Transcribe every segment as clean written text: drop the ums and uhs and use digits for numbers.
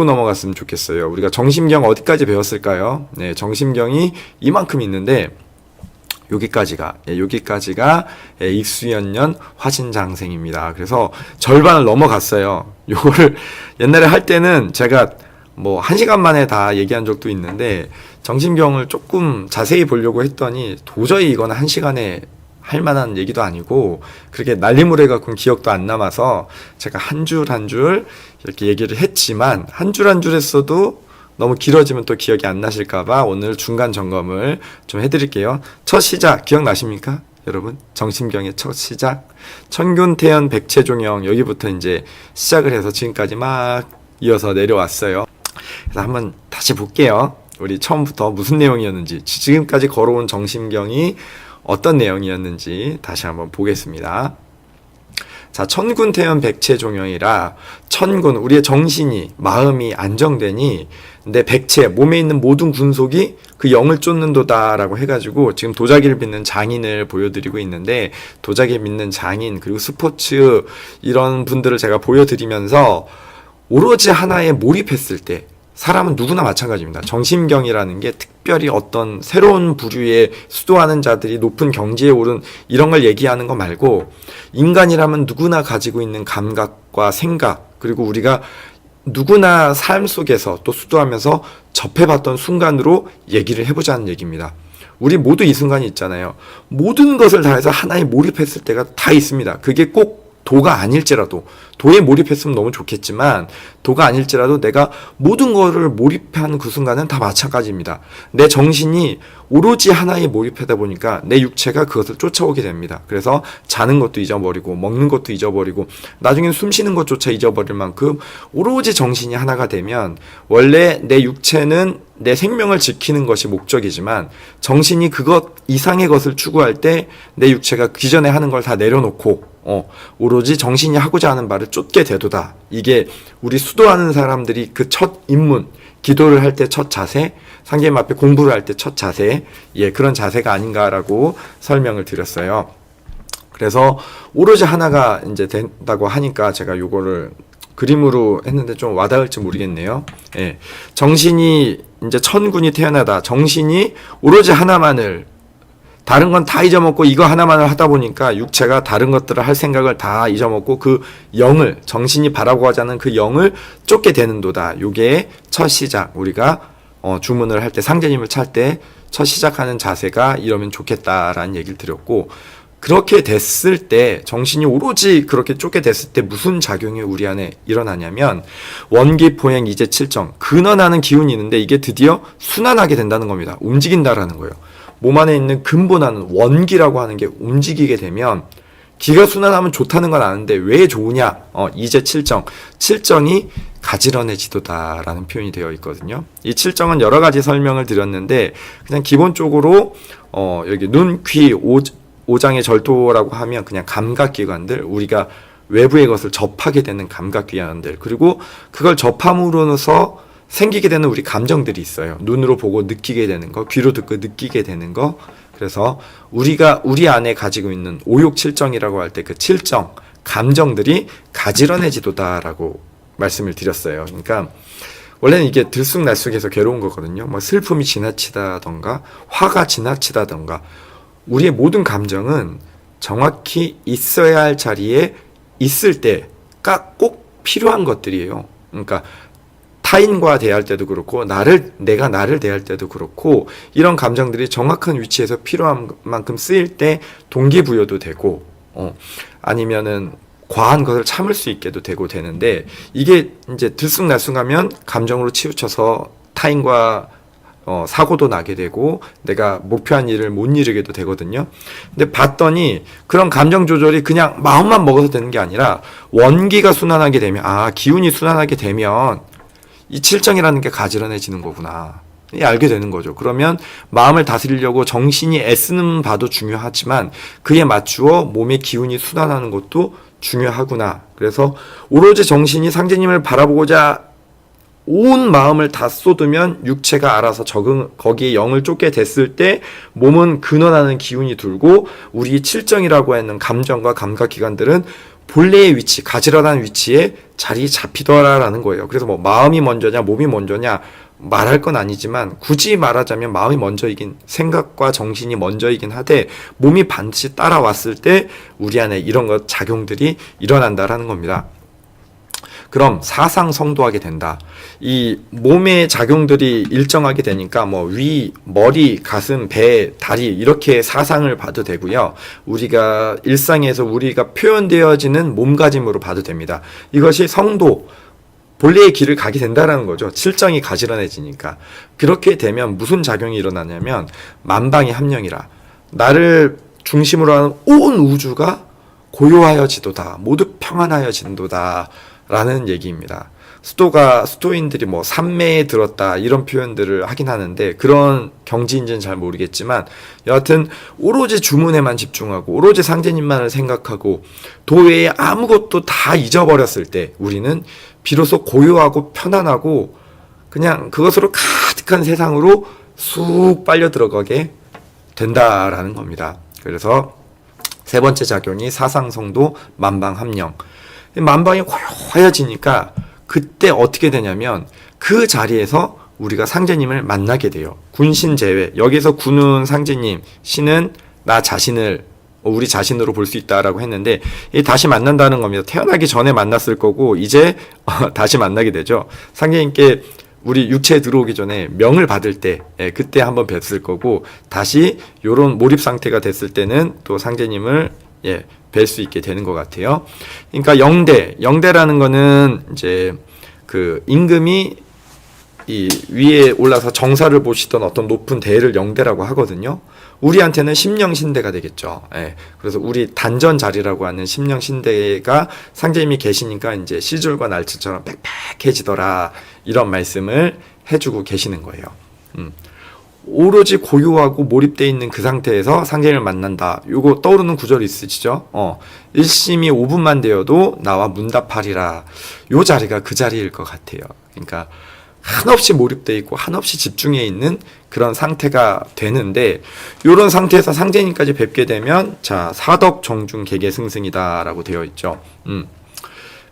짚고 넘어갔으면 좋겠어요. 우리가 정심경 어디까지 배웠을까요? 네, 정심경이 이만큼 있는데 여기까지가 익수연년 화신장생입니다. 그래서 절반을 넘어갔어요. 요거를 옛날에 할 때는 제가 뭐 1시간 만에 다 얘기한 적도 있는데 정심경을 조금 자세히 보려고 했더니 도저히 이건 1시간에 할 만한 얘기도 아니고 그렇게 날리물에 갖고는 기억도 안 남아서 제가 한 줄 한 줄 이렇게 얘기를 했지만 한 줄 한 줄 했어도 너무 길어지면 또 기억이 안 나실까봐 오늘 중간 점검을 좀 해드릴게요. 첫 시작 기억나십니까? 여러분 정심경의 첫 시작 천균태연 백체종영 여기부터 이제 시작을 해서 지금까지 막 이어서 내려왔어요. 그래서 한번 다시 볼게요. 우리 처음부터 무슨 내용이었는지 지금까지 걸어온 정심경이 어떤 내용이었는지 다시 한번 보겠습니다. 자, 천군태연 백체종영이라 천군 우리의 정신이 마음이 안정되니 내 백체 몸에 있는 모든 군속이 그 영을 쫓는도다라고 해가지고 지금 도자기를 빚는 장인을 보여드리고 있는데 도자기 빚는 장인 그리고 스포츠 이런 분들을 제가 보여드리면서 오로지 하나에 몰입했을 때 사람은 누구나 마찬가지입니다. 정심경이라는 게 특별히 어떤 새로운 부류에 수도하는 자들이 높은 경지에 오른 이런 걸 얘기하는 거 말고 인간이라면 누구나 가지고 있는 감각과 생각 그리고 우리가 누구나 삶 속에서 또 수도하면서 접해봤던 순간으로 얘기를 해보자는 얘기입니다. 우리 모두 이 순간이 있잖아요. 모든 것을 다해서 하나에 몰입했을 때가 다 있습니다. 그게 꼭 도가 아닐지라도 도에 몰입했으면 너무 좋겠지만 도가 아닐지라도 내가 모든 거를 몰입한 그 순간은 다 마찬가지입니다. 내 정신이 오로지 하나에 몰입하다 보니까 내 육체가 그것을 쫓아오게 됩니다. 그래서 자는 것도 잊어버리고 먹는 것도 잊어버리고 나중엔 숨 쉬는 것조차 잊어버릴 만큼 오로지 정신이 하나가 되면 원래 내 육체는 내 생명을 지키는 것이 목적이지만 정신이 그것 이상의 것을 추구할 때 내 육체가 기존에 하는 걸 다 내려놓고 오로지 정신이 하고자 하는 바를 쫓게 되도다. 이게 우리 수도하는 사람들이 그 첫 입문, 기도를 할 때 첫 자세, 상계님 앞에 공부를 할 때 첫 자세, 그런 자세가 아닌가라고 설명을 드렸어요. 그래서 오로지 하나가 이제 된다고 하니까 제가 요거를 그림으로 했는데 좀 와닿을지 모르겠네요. 정신이 이제 천군이 태어나다. 정신이 오로지 하나만을 다른 건 다 잊어먹고 이거 하나만을 하다 보니까 육체가 다른 것들을 할 생각을 다 잊어먹고 그 영을 정신이 바라고자 하는 그 영을 쫓게 되는도다. 요게 첫 시작. 우리가 주문을 할 때 상제님을 찰 때 첫 시작하는 자세가 이러면 좋겠다라는 얘기를 드렸고 그렇게 됐을 때 정신이 오로지 그렇게 쫓게 됐을 때 무슨 작용이 우리 안에 일어나냐면 원기포행 이제칠정 근원하는 기운이 있는데 이게 드디어 순환하게 된다는 겁니다. 움직인다라는 거예요. 몸 안에 있는 근본하는 원기라고 하는 게 움직이게 되면 기가 순환하면 좋다는 건 아는데 왜 좋으냐? 이제 칠정이 가지런해지도다라는 표현이 되어 있거든요. 이 칠정은 여러 가지 설명을 드렸는데 그냥 기본적으로 여기 눈, 귀, 오장의 절도라고 하면 그냥 감각기관들 우리가 외부의 것을 접하게 되는 감각기관들 그리고 그걸 접함으로써 생기게 되는 우리 감정들이 있어요. 눈으로 보고 느끼게 되는 거, 귀로 듣고 느끼게 되는 거. 그래서 우리가 우리 안에 가지고 있는 오욕칠정이라고 할 때 그 칠정, 감정들이 가지런해지도다라고 말씀을 드렸어요. 그러니까 원래는 이게 들쑥날쑥해서 괴로운 거거든요. 뭐 슬픔이 지나치다던가 화가 지나치다던가 우리의 모든 감정은 정확히 있어야 할 자리에 있을 때가 꼭 필요한 것들이에요. 그러니까 타인과 대할 때도 그렇고 내가 나를 대할 때도 그렇고 이런 감정들이 정확한 위치에서 필요한 만큼 쓰일 때 동기부여도 되고 아니면은 과한 것을 참을 수 있게도 되고 되는데 이게 이제 들쑥날쑥하면 감정으로 치우쳐서 타인과 사고도 나게 되고 내가 목표한 일을 못 이루게도 되거든요. 근데 봤더니 그런 감정 조절이 그냥 마음만 먹어서 되는 게 아니라 원기가 순환하게 되면 기운이 순환하게 되면 이 칠정이라는 게 가지런해지는 거구나. 알게 되는 거죠. 그러면 마음을 다스리려고 정신이 애쓰는 바도 중요하지만 그에 맞추어 몸의 기운이 순환하는 것도 중요하구나. 그래서 오로지 정신이 상제님을 바라보고자 온 마음을 다 쏟으면 육체가 알아서 거기에 영을 쫓게 됐을 때 몸은 근원하는 기운이 들고 우리 칠정이라고 하는 감정과 감각기관들은 본래의 위치, 가지런한 위치에 자리 잡히더라라는 거예요. 그래서 뭐 마음이 먼저냐, 몸이 먼저냐 말할 건 아니지만 굳이 말하자면 마음이 먼저이긴, 생각과 정신이 먼저이긴 하되 몸이 반드시 따라왔을 때 우리 안에 이런 것 작용들이 일어난다라는 겁니다. 그럼 사상성도하게 된다. 이 몸의 작용들이 일정하게 되니까 뭐 위, 머리, 가슴, 배, 다리 이렇게 사상을 봐도 되고요. 우리가 일상에서 우리가 표현되어지는 몸가짐으로 봐도 됩니다. 이것이 성도, 본래의 길을 가게 된다는 거죠. 실정이 가지런해지니까. 그렇게 되면 무슨 작용이 일어나냐면 만방의 합령이라. 나를 중심으로 하는 온 우주가 고요하여지도다. 모두 평안하여진도다. 라는 얘기입니다. 수도인들이 뭐 삼매에 들었다 이런 표현들을 하긴 하는데 그런 경지인지는 잘 모르겠지만 여하튼 오로지 주문에만 집중하고 오로지 상제님만을 생각하고 도외에 아무것도 다 잊어버렸을 때 우리는 비로소 고요하고 편안하고 그냥 그것으로 가득한 세상으로 쑥 빨려 들어가게 된다라는 겁니다. 그래서 세 번째 작용이 사상성도 만방합령. 만방이 고요해지니까 그때 어떻게 되냐면 그 자리에서 우리가 상제님을 만나게 돼요. 군신 제외. 여기서 군은 상제님, 신은 나 자신을 우리 자신으로 볼 수 있다라고 했는데 다시 만난다는 겁니다. 태어나기 전에 만났을 거고 이제 다시 만나게 되죠. 상제님께 우리 육체에 들어오기 전에 명을 받을 때 그때 한번 뵀을 거고 다시 요런 몰입 상태가 됐을 때는 또 상제님을 뵐 수 있게 되는 것 같아요. 그러니까 영대라는 거는 이제 그 임금이 이 위에 올라서 정사를 보시던 어떤 높은 대를 영대라고 하거든요. 우리한테는 심령신대가 되겠죠. 그래서 우리 단전 자리라고 하는 심령신대가 상제님이 계시니까 이제 시줄과 날치처럼 빽빽해지더라 이런 말씀을 해주고 계시는 거예요. 오로지 고요하고 몰입되어 있는 그 상태에서 상제님을 만난다. 요거 떠오르는 구절 있으시죠? 일심이 5분만 되어도 나와 문답하리라. 요 자리가 그 자리일 것 같아요. 그러니까 한없이 몰입되어 있고 한없이 집중해 있는 그런 상태가 되는데 요런 상태에서 상제님까지 뵙게 되면 자 사덕 정중 개개승승이다 라고 되어 있죠.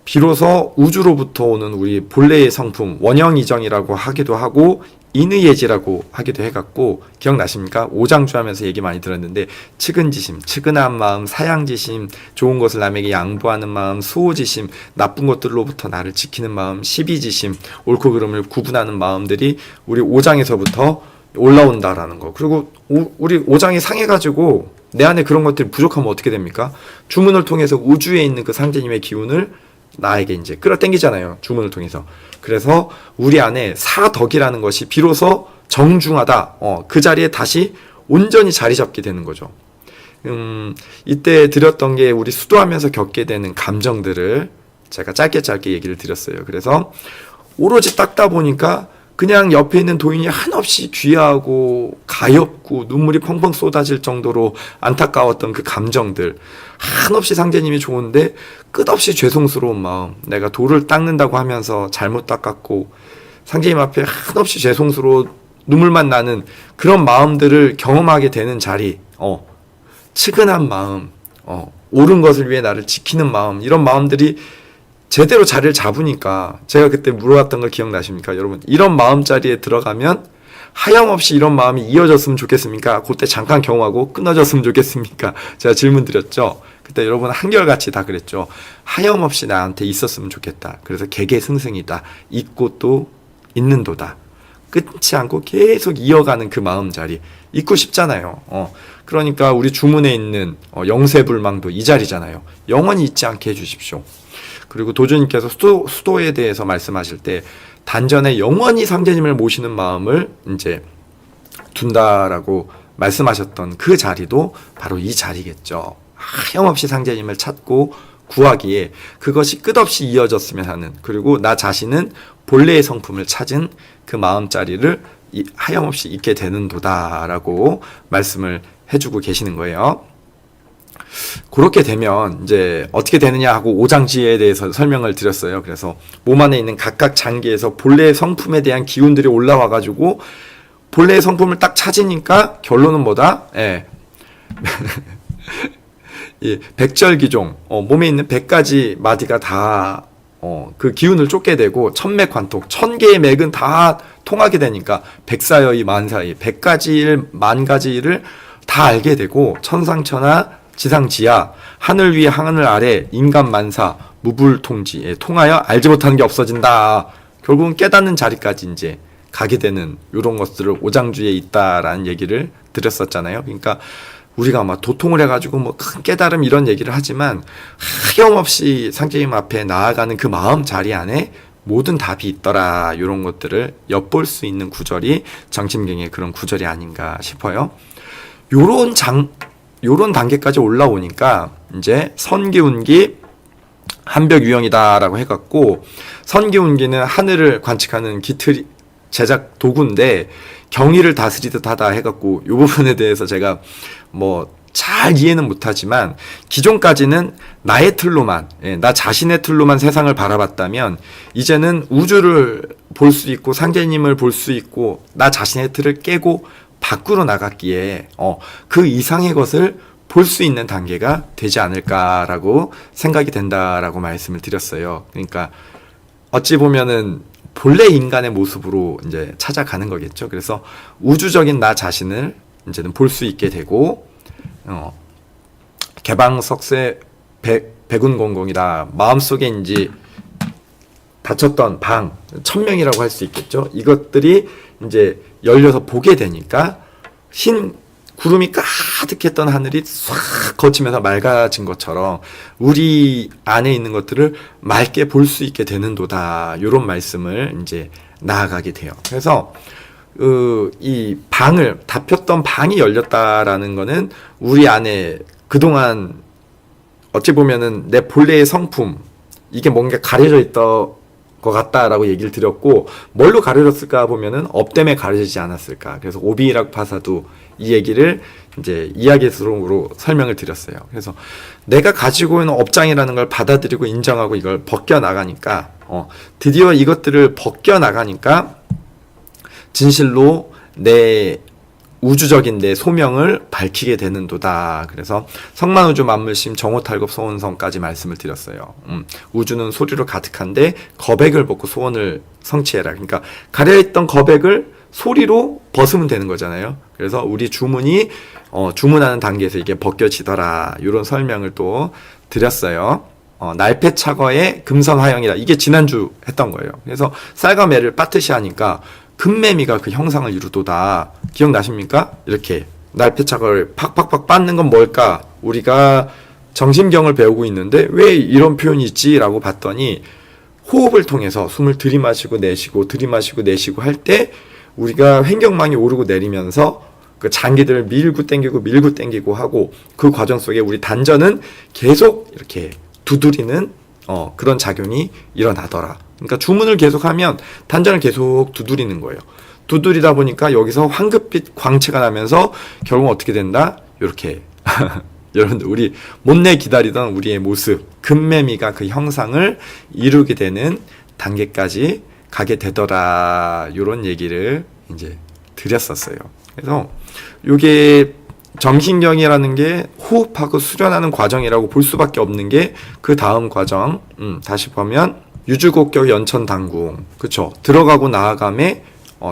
비로소 우주로부터 오는 우리 본래의 성품 원형이정이라고 하기도 하고 인의예지라고 하기도 해갖고 기억나십니까? 오장주 하면서 얘기 많이 들었는데 측은지심, 측은한 마음, 사양지심, 좋은 것을 남에게 양보하는 마음, 수호지심, 나쁜 것들로부터 나를 지키는 마음, 시비지심, 옳고 그름을 구분하는 마음들이 우리 오장에서부터 올라온다라는 거. 그리고 우리 오장이 상해가지고 내 안에 그런 것들이 부족하면 어떻게 됩니까? 주문을 통해서 우주에 있는 그 상제님의 기운을 나에게 이제 끌어당기잖아요. 주문을 통해서. 그래서 우리 안에 사덕이라는 것이 비로소 정중하다. 그 자리에 다시 온전히 자리 잡게 되는 거죠. 이때 드렸던 게 우리 수도하면서 겪게 되는 감정들을 제가 짧게 얘기를 드렸어요. 그래서 오로지 닦다 보니까 그냥 옆에 있는 도인이 한없이 귀하고 가엾고 눈물이 펑펑 쏟아질 정도로 안타까웠던 그 감정들, 한없이 상제님이 좋은데 끝없이 죄송스러운 마음, 내가 돌을 닦는다고 하면서 잘못 닦았고 상제님 앞에 한없이 죄송스러워 눈물만 나는 그런 마음들을 경험하게 되는 자리, 측은한 마음, 옳은 것을 위해 나를 지키는 마음, 이런 마음들이 제대로 자리를 잡으니까 제가 그때 물어봤던 거 기억나십니까? 여러분 이런 마음자리에 들어가면 하염없이 이런 마음이 이어졌으면 좋겠습니까? 그때 잠깐 경험하고 끊어졌으면 좋겠습니까? 제가 질문 드렸죠. 그때 여러분 한결같이 다 그랬죠. 하염없이 나한테 있었으면 좋겠다. 그래서 개개승승이다. 있고 또 있는도다. 끊지 않고 계속 이어가는 그 마음자리 있고 싶잖아요. 그러니까 우리 주문에 있는 영세불망도 이 자리잖아요. 영원히 있지 않게 해주십시오. 그리고 도주님께서 수도에 대해서 말씀하실 때 단전에 영원히 상제님을 모시는 마음을 이제 둔다라고 말씀하셨던 그 자리도 바로 이 자리겠죠. 하염없이 상제님을 찾고 구하기에 그것이 끝없이 이어졌으면 하는, 그리고 나 자신은 본래의 성품을 찾은 그 마음자리를 하염없이 있게 되는 도다라고 말씀을 해주고 계시는 거예요. 그렇게 되면 이제 어떻게 되느냐 하고 오장지에 대해서 설명을 드렸어요. 그래서 몸 안에 있는 각각 장기에서 본래의 성품에 대한 기운들이 올라와 가지고 본래의 성품을 딱 찾으니까 결론은 뭐다? 이 백절기종, 몸에 있는 100가지 마디가 다 그 기운을 쫓게 되고 천맥관통, 1000개의 맥은 다 통하게 되니까 백사여의 만사의 100가지 만 가지 일을 다 알게 되고 천상천하 지상지하 하늘 위 하늘 아래 인간 만사 무불통지에 통하여 알지 못하는 게 없어진다. 결국은 깨닫는 자리까지 이제 가게 되는 이런 것들을 오장주에 있다라는 얘기를 드렸었잖아요. 그러니까 우리가 막 도통을 해가지고 뭐 큰 깨달음 이런 얘기를 하지만 하염없이 상제님 앞에 나아가는 그 마음 자리 안에 모든 답이 있더라. 이런 것들을 엿볼 수 있는 구절이 정심경의 그런 구절이 아닌가 싶어요. 요런 단계까지 올라오니까 이제 선기운기 한벽유형이다라고 해갖고 선기운기는 하늘을 관측하는 기틀 제작 도구인데 경의를 다스리듯 하다 해갖고 이 부분에 대해서 제가 뭐 잘 이해는 못하지만 기존까지는 나의 틀로만 나 자신의 틀로만 세상을 바라봤다면 이제는 우주를 볼 수 있고 상제님을 볼 수 있고 나 자신의 틀을 깨고 밖으로 나갔기에 그 이상의 것을 볼 수 있는 단계가 되지 않을까라고 생각이 된다라고 말씀을 드렸어요. 그러니까 어찌 보면은 본래 인간의 모습으로 이제 찾아가는 거겠죠. 그래서 우주적인 나 자신을 이제는 볼 수 있게 되고, 개방석쇠 백운공공이다. 마음속에 이제 닫혔던 방, 천명이라고 할 수 있겠죠. 이것들이 이제 열려서 보게 되니까 흰 구름이 가득했던 하늘이 싹 거치면서 맑아진 것처럼 우리 안에 있는 것들을 맑게 볼 수 있게 되는도다. 이런 말씀을 이제 나아가게 돼요. 그래서 이 방을 닫혔던 방이 열렸다라는 거는 우리 안에 그동안 어찌 보면은 내 본래의 성품 이게 뭔가 가려져 있던 것 같다라고 얘기를 드렸고 뭘로 가려졌을까 보면은 업 때문에 가려지지 않았을까. 그래서 오비락파사도 이 얘기를 이제 이야기스러움으로 설명을 드렸어요. 그래서 내가 가지고 있는 업장이라는 걸 받아들이고 인정하고 이걸 벗겨 나가니까 드디어 이것들을 벗겨 나가니까 진실로 내 우주적인 내 소명을 밝히게 되는도다. 그래서 성만우주 만물심 정오탈겁 소원성까지 말씀을 드렸어요. 우주는 소리로 가득한데 거백을 벗고 소원을 성취해라. 그러니까 가려있던 거백을 소리로 벗으면 되는 거잖아요. 그래서 우리 주문이 주문하는 단계에서 이게 벗겨지더라. 이런 설명을 또 드렸어요. 날패차거의 금선화형이다. 이게 지난주 했던 거예요. 그래서 쌀과 매를 빠듯이 하니까 금매미가 그 형상을 이루도다. 기억나십니까? 이렇게 날패착을 팍팍팍 빻는 건 뭘까? 우리가 정심경을 배우고 있는데 왜 이런 표현이 있지? 라고 봤더니 호흡을 통해서 숨을 들이마시고 내쉬고 들이마시고 내쉬고 할 때 우리가 횡격막이 오르고 내리면서 그 장기들을 밀고 당기고 하고 그 과정 속에 우리 단전은 계속 이렇게 두드리는 그런 작용이 일어나더라. 그러니까 주문을 계속하면 단전을 계속 두드리는 거예요. 두드리다 보니까 여기서 황급빛 광채가 나면서 결국 어떻게 된다? 이렇게 여러분들 우리 못내 기다리던 우리의 모습 금매미가 그 형상을 이루게 되는 단계까지 가게 되더라. 이런 얘기를 이제 드렸었어요. 그래서 이게 정신경이라는 게 호흡하고 수련하는 과정이라고 볼 수밖에 없는 게 그 다음 과정. 다시 보면 유주곡격 연천당궁, 그쵸? 들어가고 나아감에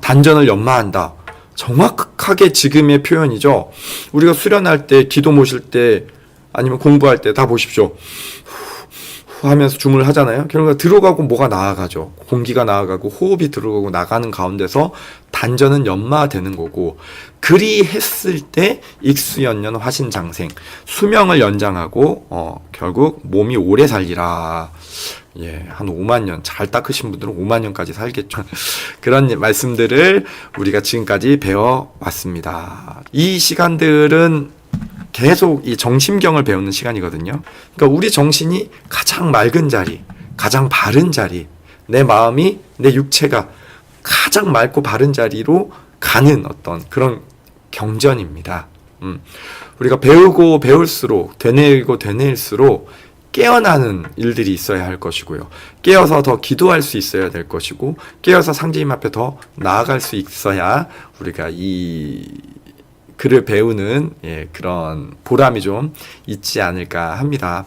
단전을 연마한다. 정확하게 지금의 표현이죠. 우리가 수련할 때, 기도 모실 때, 아니면 공부할 때 다 보십시오. 하면서 주문을 하잖아요. 그러니까 들어가고 뭐가 나아가죠. 공기가 나아가고 호흡이 들어가고 나가는 가운데서 단전은 연마되는 거고, 그리 했을 때 익수연년 화신장생, 수명을 연장하고 결국 몸이 오래 살리라. 예, 한 5만 년, 잘 닦으신 분들은 5만 년까지 살겠죠. 그런 말씀들을 우리가 지금까지 배워왔습니다. 이 시간들은 계속 이 정심경을 배우는 시간이거든요. 그러니까 우리 정신이 가장 맑은 자리, 가장 바른 자리, 내 마음이, 내 육체가 가장 맑고 바른 자리로 가는 어떤 그런 경전입니다. 우리가 배우고 배울수록, 되뇌이고 되뇌일수록 깨어나는 일들이 있어야 할 것이고요. 깨어서 더 기도할 수 있어야 될 것이고, 깨어서 상제님 앞에 더 나아갈 수 있어야 우리가 이 글을 배우는 그런 보람이 좀 있지 않을까 합니다.